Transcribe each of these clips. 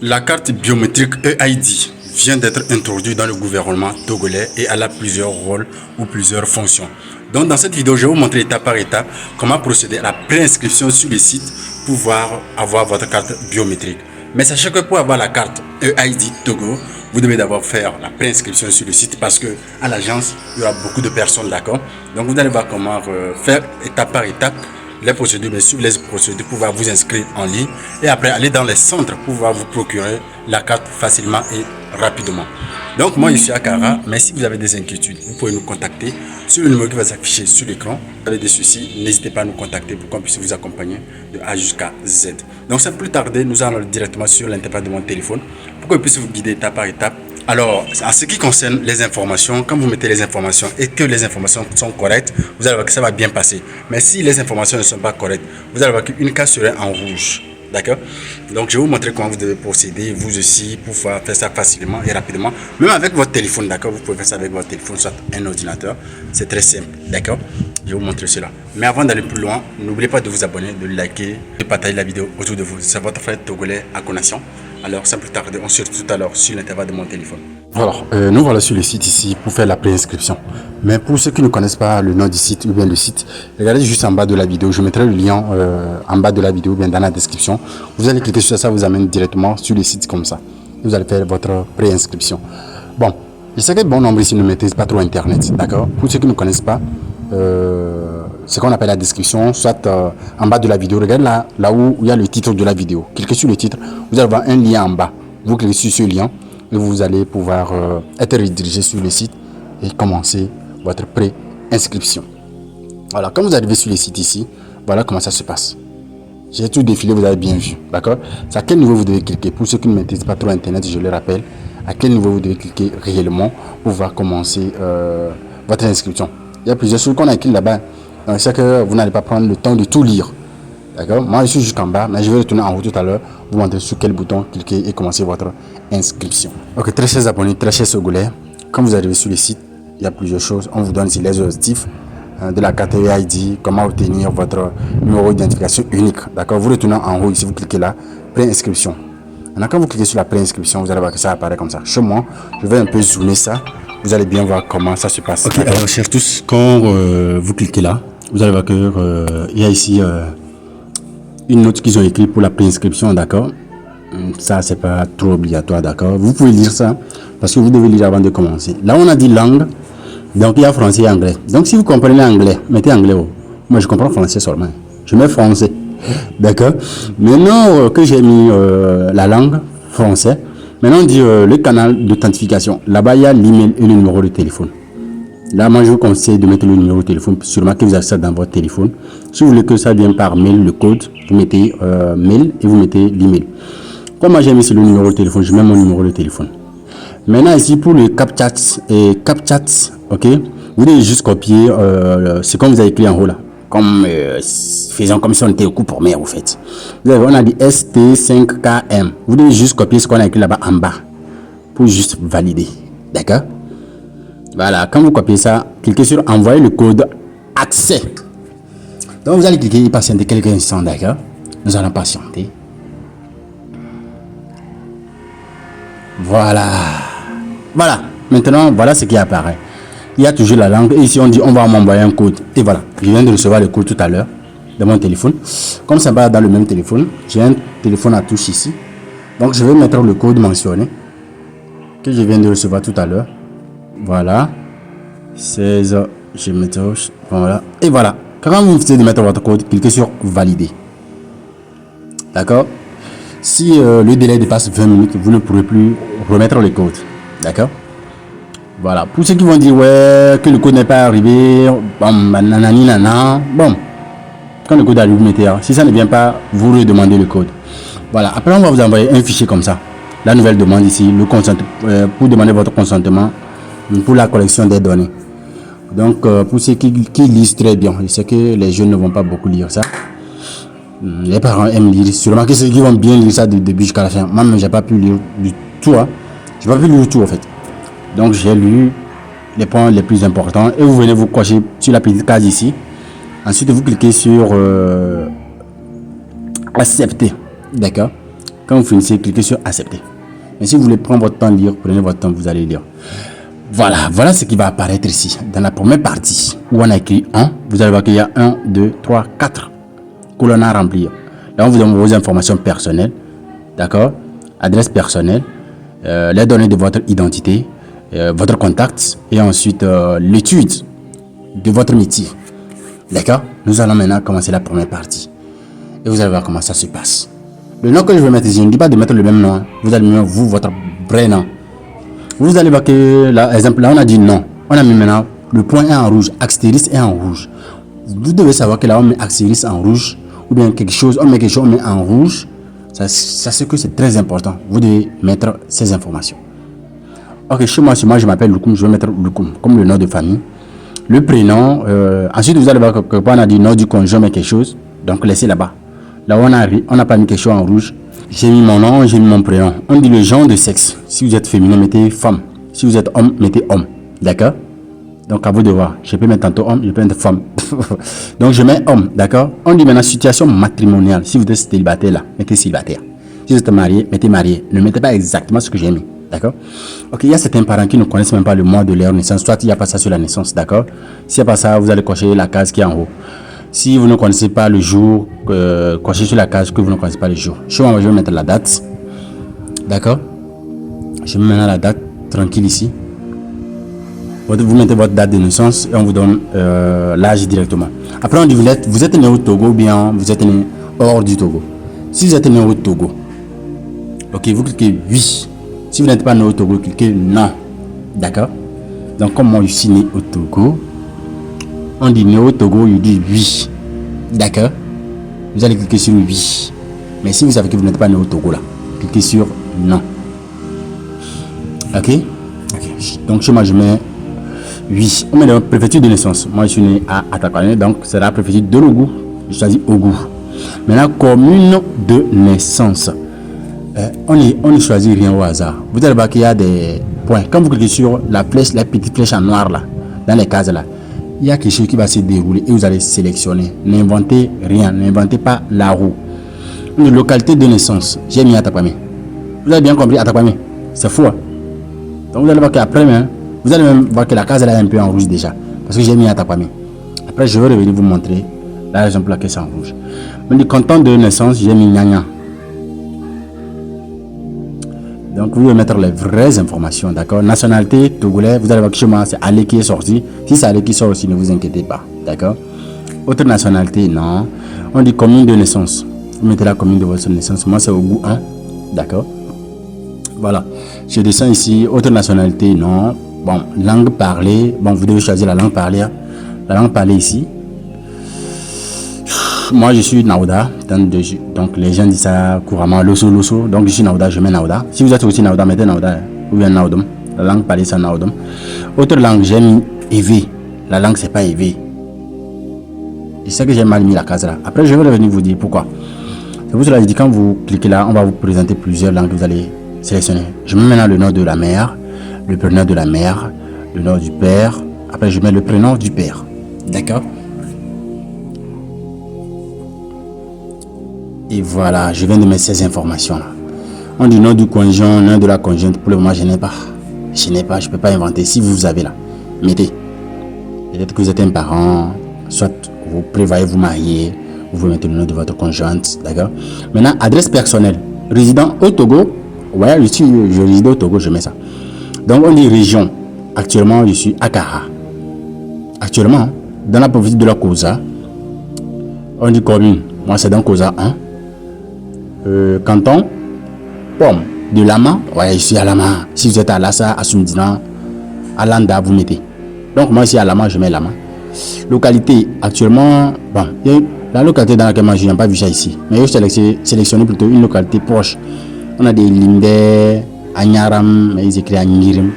La carte biométrique EID vient d'être introduite dans le gouvernement togolais et elle a plusieurs rôles ou plusieurs fonctions. Donc dans cette vidéo, je vais vous montrer étape par étape comment procéder à la préinscription sur le site pour pouvoir avoir votre carte biométrique. Mais sachez que pour avoir la carte EID Togo, vous devez d'abord faire la préinscription sur le site parce que à l'agence, il y aura beaucoup de personnes, d'accord? Donc vous allez voir comment faire étape par étape les procédures, bien sûr, les procédures pour pouvoir vous inscrire en ligne et après aller dans les centres pour pouvoir vous procurer la carte facilement et rapidement. Donc moi je suis à Kara, mais si vous avez des inquiétudes, vous pouvez nous contacter sur le numéro qui va s'afficher sur l'écran. Si vous avez des soucis, n'hésitez pas à nous contacter pour qu'on puisse vous accompagner de A jusqu'à Z. Donc sans plus tarder, nous allons directement sur l'interface de mon téléphone pour qu'on puisse vous guider étape par étape. Alors, en ce qui concerne les informations, quand vous mettez les informations et que les informations sont correctes, vous allez voir que ça va bien passer. Mais si les informations ne sont pas correctes, vous allez voir qu'une case serait en rouge. D'accord? Donc, je vais vous montrer comment vous devez procéder, vous aussi, pour pouvoir faire ça facilement et rapidement. Même avec votre téléphone, d'accord? Vous pouvez faire ça avec votre téléphone, soit un ordinateur. C'est très simple, d'accord? Je vais vous montrer cela. Mais avant d'aller plus loin, n'oubliez pas de vous abonner, de liker, de partager la vidéo autour de vous. C'est votre frère togolais à Konation. Alors, sans plus tarder, on se retrouve tout à l'heure sur l'intervalle de mon téléphone. Alors, nous voilà sur le site ici pour faire la préinscription. Mais pour ceux qui ne connaissent pas le nom du site ou bien le site, regardez juste en bas de la vidéo. Je mettrai le lien en bas de la vidéo ou bien dans la description. Vous allez cliquer sur ça, ça vous amène directement sur le site comme ça. Vous allez faire votre préinscription. Bon, je sais que bon nombre ici ne maîtrisent pas trop Internet, d'accord? Pour ceux qui ne connaissent pas, ce qu'on appelle la description, soit en bas de la vidéo. Regardez là où il y a le titre de la vidéo. Cliquez sur le titre, vous allez voir un lien en bas. Vous cliquez sur ce lien et vous allez pouvoir être redirigé sur le site et commencer votre pré-inscription. Voilà, quand vous arrivez sur le site ici, voilà comment ça se passe. J'ai tout défilé, vous avez bien vu, d'accord? C'est à quel niveau vous devez cliquer. Pour ceux qui ne maîtrisent pas trop Internet, je le rappelle, à quel niveau vous devez cliquer réellement pour pouvoir commencer votre inscription. Il y a plusieurs choses qu'on a écrites là-bas. Donc, c'est que vous n'allez pas prendre le temps de tout lire. D'accord? Moi, je suis jusqu'en bas, mais je vais retourner en haut tout à l'heure. Vous montrer sur quel bouton cliquer et commencer votre inscription. Ok, très chers abonnés, très chers Togolais. Quand vous arrivez sur le site, il y a plusieurs choses. On vous donne ici les objectifs de la carte EID, comment obtenir votre numéro d'identification unique. D'accord? Vous retournez en haut ici, vous cliquez là, pré-inscription. Maintenant, quand vous cliquez sur la pré-inscription, vous allez voir que ça apparaît comme ça. Chez moi, je vais un peu zoomer ça. Vous allez bien voir comment ça se passe. Ok, alors chers tous, quand vous cliquez là, vous allez voir que il y a ici une note qu'ils ont écrite pour la préinscription, d'accord? Ça, c'est pas trop obligatoire, d'accord? Vous pouvez lire ça parce que vous devez lire avant de commencer. Là, on a dit langue, donc il y a français et anglais. Donc, si vous comprenez anglais, mettez anglais haut. Moi, je comprends français seulement. Je mets français, d'accord? Maintenant que j'ai mis la langue français, maintenant on dit le canal d'authentification. Là-bas, il y a l'email et le numéro de téléphone. Là, moi, je vous conseille de mettre le numéro de téléphone, sûrement que vous avez ça dans votre téléphone. Si vous voulez que ça vienne par mail, le code, vous mettez mail et vous mettez l'email. Comme moi, j'ai mis sur le numéro de téléphone, je mets mon numéro de téléphone. Maintenant, ici, pour le CapChat, ok, vous devez juste copier ce qu'on vous a écrit en haut là. Comme, faisons comme si on était au coup pour mer, au fait. Vous avez, on a dit ST5KM. Vous devez juste copier ce qu'on a écrit là-bas en bas pour juste valider. D'accord? Voilà, quand vous copiez ça, cliquez sur envoyer le code accès. Donc vous allez cliquer et patienter quelques instants, d'accord? Nous allons patienter. Voilà. Voilà. Maintenant, voilà ce qui apparaît. Il y a toujours la langue. Et ici, on dit on va m'envoyer un code. Et voilà. Je viens de recevoir le code tout à l'heure de mon téléphone. Comme ça va dans le même téléphone, j'ai un téléphone à touche ici. Donc je vais mettre le code mentionné que je viens de recevoir tout à l'heure. Voilà, 16, je mets voilà, et voilà. Quand vous venez de mettre votre code, cliquez sur valider. D'accord? Si le délai dépasse 20 minutes, vous ne pourrez plus remettre le code. D'accord? Voilà. Pour ceux qui vont dire ouais, que le code n'est pas arrivé, bon, nanani, nana, bon, quand le code arrive, vous mettez. Si ça ne vient pas, vous redemandez le code. Voilà. Après, on va vous envoyer un fichier comme ça. La nouvelle demande ici, le consentement, pour demander votre consentement pour la collection des données. Donc pour ceux qui lisent très bien, je sais que les jeunes ne vont pas beaucoup lire ça. Les parents aiment lire, sûrement que ceux qui vont bien lire ça du début jusqu'à la fin. Moi, j'ai pas pu lire du tout, hein. J'ai pas pu lire tout en fait. Donc j'ai lu les points les plus importants et vous venez vous cocher sur la petite case ici. Ensuite vous cliquez sur accepter, d'accord? Quand vous finissez, cliquez sur accepter. Mais si vous voulez prendre votre temps de lire, prenez votre temps, vous allez lire. Voilà ce qui va apparaître ici. Dans la première partie, où on a écrit 1, vous allez voir qu'il y a 1, 2, 3, 4 colonnes à remplir. Là, on vous donne vos informations personnelles, d'accord? Adresse personnelle, les données de votre identité, votre contact, et ensuite l'étude de votre métier. D'accord? Nous allons maintenant commencer la première partie. Et vous allez voir comment ça se passe. Le nom que je vais mettre ici, je ne dis pas de mettre le même nom. Hein. Vous allez mettre votre vrai nom. Vous allez voir que, là, exemple, là, on a dit non. On a mis maintenant, le point est en rouge, astérisque est en rouge. Vous devez savoir que là, on met astérisque en rouge, ou bien quelque chose, on met quelque chose, on met en rouge. Ça c'est que c'est très important. Vous devez mettre ces informations. Ok, chez moi, je m'appelle Lukum, je vais mettre Lukum comme le nom de famille. Le prénom, ensuite vous allez voir que on a dit nom du conjoint, mais quelque chose. Donc laissez là-bas. Là où on n'a pas mis quelque chose en rouge. J'ai mis mon nom, j'ai mis mon prénom. On dit le genre de sexe. Si vous êtes féminin, mettez femme. Si vous êtes homme, mettez homme. D'accord? Donc à vous de voir. Je peux mettre tantôt homme, je peux mettre femme. Donc je mets homme. D'accord? On dit maintenant situation matrimoniale. Si vous êtes célibataire là, mettez célibataire. Si vous êtes marié, mettez marié. Ne mettez pas exactement ce que j'ai mis. D'accord? Ok, il y a certains parents qui ne connaissent même pas le mois de leur naissance. Soit il n'y a pas ça sur la naissance. D'accord? S'il n'y a pas ça, vous allez cocher la case qui est en haut. Si vous ne connaissez pas le jour, cochez sur la case que vous ne connaissez pas le jour. Je vais mettre la date. D'accord? Je mets maintenant la date tranquille ici. Vous mettez votre date de naissance et on vous donne l'âge directement. Après, on dit vous êtes né au Togo ou bien vous êtes né hors du Togo. Si vous êtes né au Togo, ok, vous cliquez oui. Si vous n'êtes pas né au Togo, cliquez non. D'accord? Donc, comme moi, je suis né au Togo, on dit né au Togo, il dit oui. D'accord? Vous allez cliquer sur oui. Mais si vous savez que vous n'êtes pas né au Togo, là, cliquez sur non. Ok? Donc, chez moi, je mets oui. On met la préfecture de naissance. Moi, je suis né à Atakwane, donc c'est la préfecture de l'Ougou. Je choisis Ougou. Maintenant, commune de naissance. On ne choisit rien au hasard. Vous allez voir qu'il y a des points. Quand vous cliquez sur la flèche, la petite flèche en noir là, dans les cases là, il y a quelque chose qui va se dérouler et vous allez sélectionner. N'inventez rien, n'inventez pas la roue. Une localité de naissance, j'ai mis Atakwane. Vous avez bien compris Atakwane. C'est fou. Hein? Donc vous allez voir qu'après, vous allez même voir que la case là est un peu en rouge déjà. Parce que j'ai mis Atakwane. Après, je vais revenir vous montrer la raison pour laquelle c'est en rouge. Mais le canton de naissance, j'ai mis Nyanya. Donc, vous devez mettre les vraies informations, d'accord? Nationalité, togolais, vous allez voir que chez moi, c'est Ali qui est sorti. Si c'est Ali qui sort aussi, ne vous inquiétez pas, d'accord? Autre nationalité, non. On dit commune de naissance. Vous mettez la commune de votre naissance. Moi, c'est Ougou 1, d'accord? Voilà. Je descends ici. Autre nationalité, non. Bon, langue parlée. Bon, vous devez choisir la langue parlée. La langue parlée ici. Moi, je suis Naouda. Donc, les gens disent ça couramment, Loso. Donc, je suis Naouda, je mets Naouda. Si vous êtes aussi Naouda, mettez Naouda. Ou bien Naoudom. La langue parlée, c'est Naoudom. Autre langue, j'ai mis Evé. La langue, c'est pas Evé. Je sais que j'ai mal mis la case là. Après, je vais revenir vous dire pourquoi. C'est pour cela que je dis, quand vous cliquez là, on va vous présenter plusieurs langues que vous allez sélectionner. Je mets maintenant le nom de la mère, le prénom de la mère, le nom du père. Après, je mets le prénom du père. D'accord? Et voilà, je viens de mettre ces informations-là. On dit nom du conjoint, nom de la conjointe. Pour le moment, je n'ai pas. Je ne peux pas inventer. Si vous avez là, mettez. Peut-être que vous êtes un parent, soit vous prévoyez vous marier, vous mettez le nom de votre conjointe, d'accord? Maintenant, adresse personnelle. Résident au Togo. Ouais, je réside au Togo, je mets ça. Donc, on dit région. Actuellement, je suis à Kara. Actuellement, dans la province de la Kosa, on dit commune. Moi, c'est dans Kosa 1. Canton, Pomme, de Lama, ouais, je suis à Lama. Si vous êtes à Lassa, à Sumdina, à Landa, vous mettez. Donc, moi, ici à Lama, je mets Lama. Localité, actuellement, bon, la localité dans laquelle moi, je n'ai pas vu ça ici. Mais je vais sélectionner plutôt une localité proche. On a des Lindé, Agnaram, mais ils écrivent Agnirim,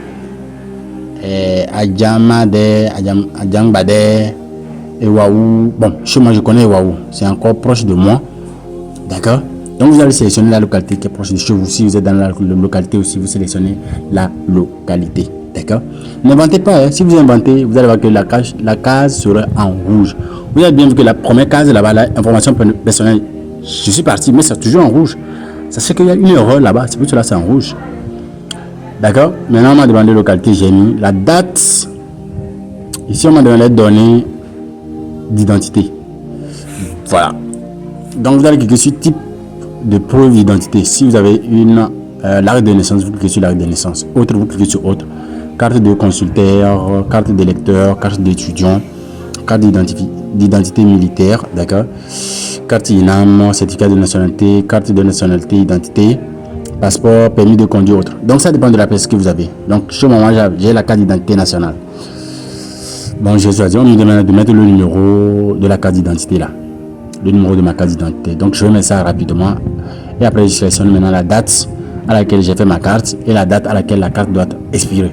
Adjamade, Adjangbade, et Waou. Bon, chez moi, je connais Waou. C'est encore proche de moi. D'accord? Donc, vous allez sélectionner la localité qui est proche de chez vous. Si vous êtes dans la localité aussi, vous sélectionnez la localité. D'accord? N'inventez pas. Hein. Si vous inventez, vous allez voir que la case sera en rouge. Vous avez bien vu que la première case là-bas, l'information personnelle, je suis parti, mais c'est toujours en rouge. Sachez qu'il y a une erreur là-bas, c'est pour cela c'est en rouge. D'accord. Maintenant, on m'a demandé localité, j'ai mis la date. Ici, on m'a demandé les données d'identité. Voilà. Donc, vous allez cliquer sur type de preuve d'identité. Si vous avez une l'acte de naissance, vous cliquez sur l'acte de naissance. Autre, vous cliquez sur autre. Carte de consulteur, carte d'électeur, carte d'étudiant, carte d'identité militaire, d'accord. Carte INAM, certificat de nationalité, carte de nationalité, identité, passeport, permis de conduire, autre. Donc ça dépend de la pièce que vous avez. Donc chez moi, j'ai la carte d'identité nationale. Bon, j'ai choisi, on me demande de mettre le numéro de la carte d'identité là. Le numéro de ma carte d'identité. Donc je vais mettre ça rapidement. Et après, je sélectionne maintenant la date à laquelle j'ai fait ma carte et la date à laquelle la carte doit expirer.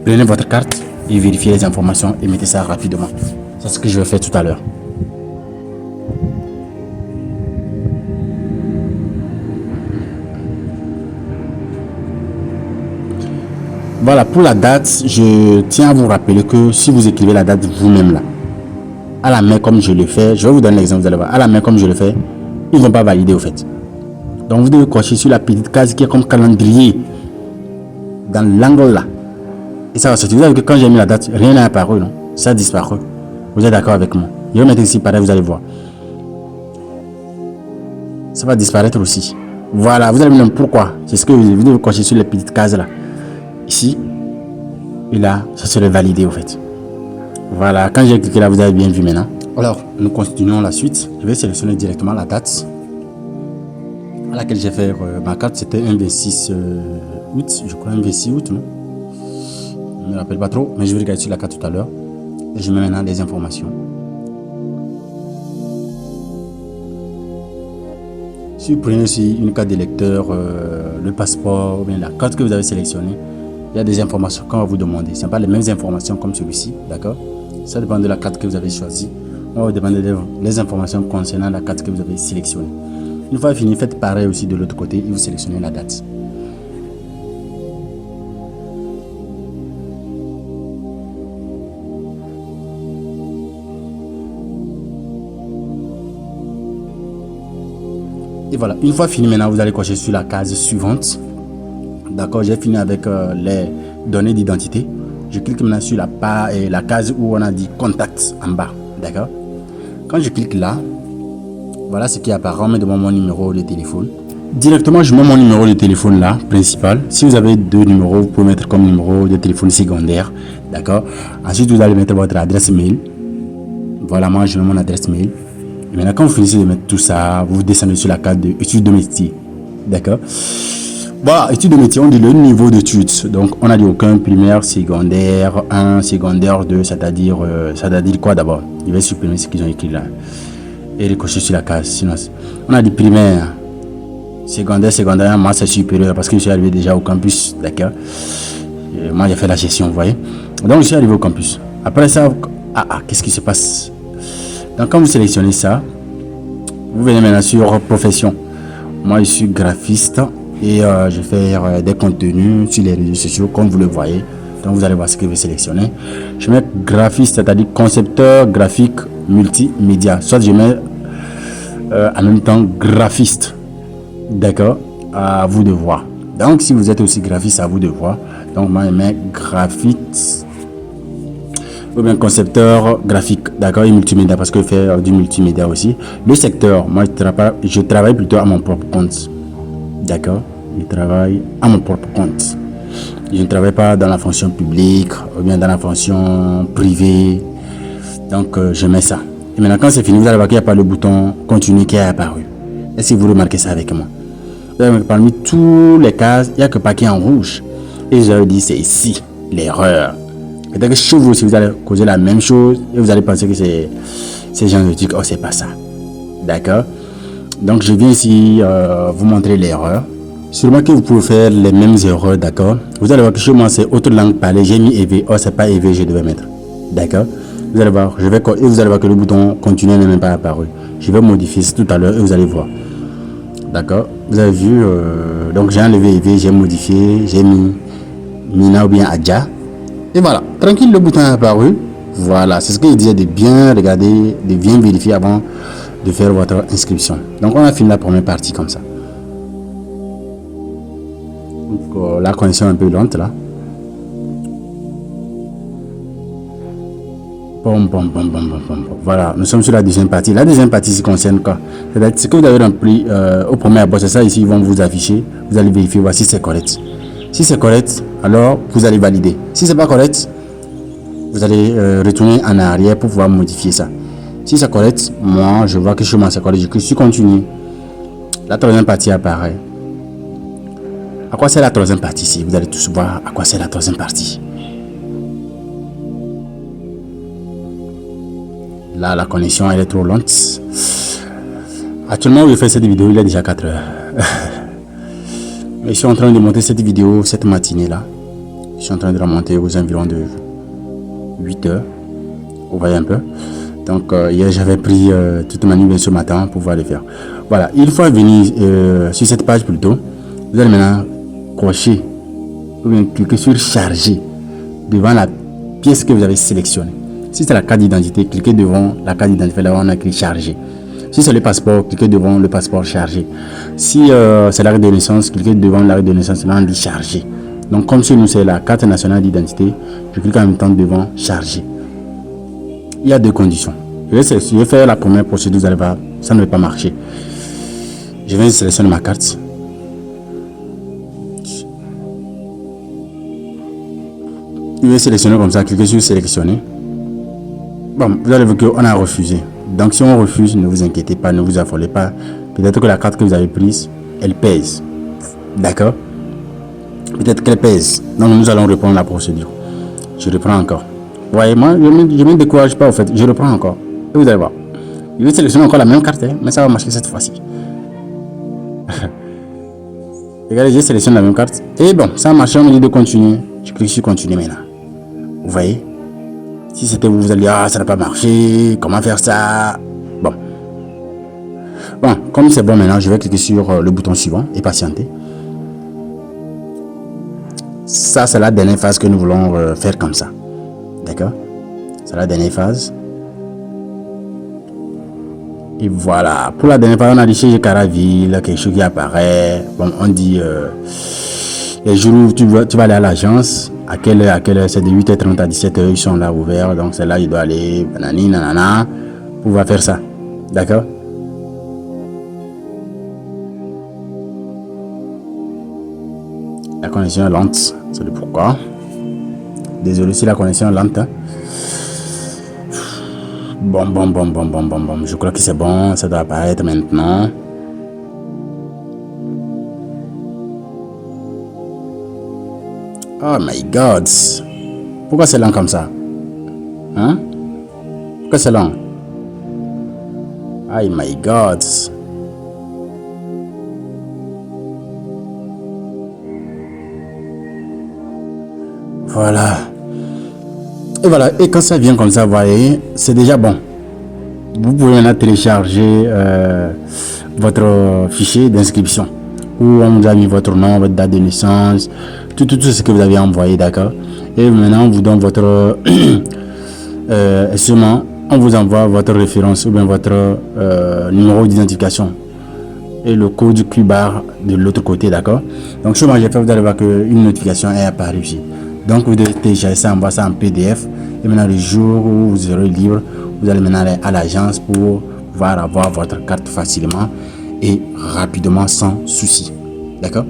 Prenez votre carte et vérifiez les informations et mettez ça rapidement. C'est ce que je vais faire tout à l'heure. Voilà, pour la date, je tiens à vous rappeler que si vous écrivez la date vous-même là, à la main comme je le fais, je vais vous donner l'exemple, vous allez voir, à la main comme je le fais, ils ne vont pas valider au fait. Donc vous devez cocher sur la petite case qui est comme calendrier dans l'angle là. Et ça va sortir. Vous savez que quand j'ai mis la date, rien n'a apparu, non? Ça a disparu. Vous êtes d'accord avec moi? Je vais mettre ici pareil, vous allez voir. Ça va disparaître aussi. Voilà, vous allez me dire pourquoi. C'est ce que vous devez cocher sur les petites cases là. Ici. Et là, ça serait validé au fait. Voilà, quand j'ai cliqué là, vous avez bien vu maintenant. Alors, nous continuons la suite. Je vais sélectionner directement la date à laquelle j'ai fait ma carte. C'était un 26 août, je crois un 26 août, non? Je ne me rappelle pas trop, mais je vais regarder sur la carte tout à l'heure. Et je mets maintenant les informations. Si vous prenez aussi une carte d'électeur, le passeport, ou bien la carte que vous avez sélectionnée, il y a des informations qu'on va vous demander. Ce ne sont pas les mêmes informations comme celui-ci, d'accord? Ça dépend de la carte que vous avez choisie. On va vous demander les informations concernant la carte que vous avez sélectionnée. Une fois fini, faites pareil aussi de l'autre côté et vous sélectionnez la date. Et voilà, une fois fini maintenant, vous allez cocher sur la case suivante. D'accord, j'ai fini avec les données d'identité. Je clique maintenant sur la case où on a dit contact en bas. D'accord. Quand je clique là, voilà ce qui apparaît. On me demande mon numéro de téléphone. Directement, je mets mon numéro de téléphone là, principal. Si vous avez deux numéros, vous pouvez mettre comme numéro de téléphone secondaire. D'accord. Ensuite, vous allez mettre votre adresse mail. Voilà, moi je mets mon adresse mail. Et maintenant, quand vous finissez de mettre tout ça, vous descendez sur la case de études de métier. D'accord. Voilà, études de métier, on dit le niveau d'études. Donc, on a dit aucun primaire, secondaire 1, secondaire 2, c'est-à-dire quoi d'abord? Je vais supprimer ce qu'ils ont écrit là. Et recocher sur la case. Sinon, on a dit primaire, secondaire 1, moi c'est supérieur parce que je suis arrivé déjà au campus. D'accord. Moi, j'ai fait la gestion, vous voyez. Donc, je suis arrivé au campus. Après ça, qu'est-ce qui se passe? Donc, quand vous sélectionnez ça, vous venez maintenant sur profession. Moi, je suis graphiste. Et je fais des contenus sur les réseaux sociaux comme vous le voyez. Donc vous allez voir ce que je vais sélectionner. Je mets graphiste, c'est-à-dire concepteur graphique multimédia. Soit je mets en même temps graphiste. D'accord. À vous de voir. Donc si vous êtes aussi graphiste, à vous de voir. Donc moi je mets graphiste ou bien concepteur graphique. D'accord. Et multimédia parce que je fais du multimédia aussi. Le secteur, moi je travaille plutôt à mon propre compte. D'accord, je travaille à mon propre compte. Je ne travaille pas dans la fonction publique ou bien dans la fonction privée. Donc, je mets ça. Et maintenant, quand c'est fini, vous allez voir qu'il n'y a pas le bouton continuer qui est apparu. Est-ce que vous remarquez ça avec moi? Parmi tous les cases, il n'y a que pas qui est en rouge. Et je leur dis, c'est ici l'erreur. Peut-être que chez vous aussi, vous allez causer la même chose et vous allez penser que c'est genre de truc. Oh, c'est pas ça. D'accord. Donc, je viens ici vous montrer l'erreur. Sûrement que vous pouvez faire les mêmes erreurs, d'accord. Vous allez voir que chez moi, c'est autre langue parlée. J'ai mis EV. Oh, c'est pas EV, je devais mettre. D'accord. Vous allez voir, et vous allez voir que le bouton continuer n'est même pas apparu. Je vais modifier ça tout à l'heure et vous allez voir. D'accord. Vous avez vu, donc j'ai enlevé EV, j'ai modifié, j'ai mis Mina ou bien Adja. Et voilà, tranquille, le bouton est apparu. Voilà, c'est ce que je disais, de bien regarder, de bien vérifier avant de faire votre inscription. Donc on a fini la première partie comme ça. Donc, la connexion est un peu lente là. Voilà, nous sommes sur la deuxième partie. La deuxième partie se concerne quoi? C'est-à-dire ce que vous avez rempli au premier abord, c'est ça ici, ils vont vous afficher. Vous allez vérifier, voici si c'est correct. Si c'est correct, alors vous allez valider. Si c'est pas correct, vous allez retourner en arrière pour pouvoir modifier ça. Si c'est correct, moi je vois que chez moi c'est correct, je clique sur continue. La troisième partie apparaît. À quoi c'est la troisième partie ici? Vous allez tous voir à quoi c'est la troisième partie. Là, la connexion elle est trop lente. Actuellement, où je fais cette vidéo, il est déjà 4 heures. Je suis en train de monter cette vidéo cette matinée là. Je suis en train de la monter aux environs de 8 heures. Vous voyez un peu. Donc, hier, j'avais pris toute ma nuit ce matin pour pouvoir le faire. Voilà, une fois venu sur cette page plutôt, vous allez maintenant cocher ou bien cliquer sur charger devant la pièce que vous avez sélectionnée. Si c'est la carte d'identité, cliquez devant la carte d'identité, là on a écrit charger. Si c'est le passeport, cliquez devant le passeport chargé. Si c'est l'arrêt de naissance, cliquez devant l'arrêt de naissance, là on dit charger. Donc comme chez nous c'est la carte nationale d'identité, je clique en même temps devant charger. Il y a deux conditions. Je vais faire la première procédure, vous allez voir, ça ne va pas marcher. Je vais sélectionner ma carte. Je vais sélectionner comme ça, cliquez sur sélectionner. Bon, vous allez voir qu'on a refusé. Donc si on refuse, ne vous inquiétez pas, ne vous affolez pas. Peut-être que la carte que vous avez prise, elle pèse. D'accord? Peut-être qu'elle pèse. Donc nous allons reprendre la procédure. Je reprends encore. Vous voyez, moi, je ne me décourage pas au fait. Je reprends encore. Et vous allez voir. Je vais sélectionner encore la même carte, hein, mais ça va marcher cette fois-ci. Regardez, j'ai sélectionné la même carte. Et bon, ça a marché, on me dit de continuer. Je clique sur continuer maintenant. Vous voyez? Si c'était vous, vous allez dire, ah, ça n'a pas marché, comment faire ça? Bon. Bon, comme c'est bon maintenant, je vais cliquer sur le bouton suivant et patienter. Ça, c'est la dernière phase que nous voulons faire comme ça. D'accord? C'est la dernière phase. Et voilà. Pour la dernière phase, on a dit chez Caraville, quelque chose qui apparaît. Bon, on dit les jours où tu vas aller à l'agence. À quelle heure, c'est de 8h30 à 17h, ils sont là ouverts, donc c'est là il doit aller, nanani, nanana, pour pouvoir faire ça, d'accord? La connexion est lente, c'est le pourquoi. Désolé si la connexion est lente. Hein. Bon, je crois que c'est bon, ça doit apparaître maintenant. Oh my god. Pourquoi c'est lent comme ça? Hein? Pourquoi c'est lent? Oh my god. Voilà. Et voilà. Et quand ça vient comme ça, vous voyez, c'est déjà bon. Vous pouvez maintenant télécharger votre fichier d'inscription où on vous a mis votre nom, votre date de naissance, tout ce que vous avez envoyé, d'accord. Et maintenant on vous donne votre sûrement on vous envoie votre référence ou bien votre numéro d'identification et le code QR de l'autre côté, d'accord. Donc sur moi j'ai fait, vous allez voir qu'une notification est apparue ici. Donc vous devez télécharger ça, envoyer ça en PDF. Et maintenant le jour où vous serez libre, vous allez maintenant aller à l'agence pour pouvoir avoir votre carte facilement et rapidement sans souci, d'accord.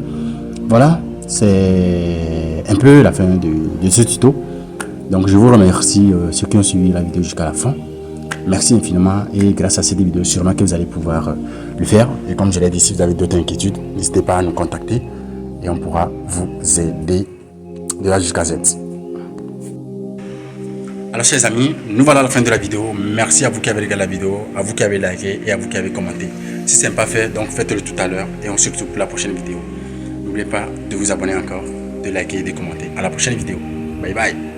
Voilà, c'est un peu la fin de ce tuto. Donc je vous remercie ceux qui ont suivi la vidéo jusqu'à la fin. Merci infiniment et grâce à cette vidéo sûrement que vous allez pouvoir le faire. Et comme je l'ai dit, si vous avez d'autres inquiétudes, n'hésitez pas à nous contacter et on pourra vous aider de A jusqu'à Z. Alors chers amis, nous voilà à la fin de la vidéo. Merci à vous qui avez regardé la vidéo, à vous qui avez liké et à vous qui avez commenté. Si ce n'est pas fait, donc faites-le tout à l'heure et on se retrouve pour la prochaine vidéo. N'oubliez pas de vous abonner encore, de liker et de commenter. À la prochaine vidéo. Bye bye.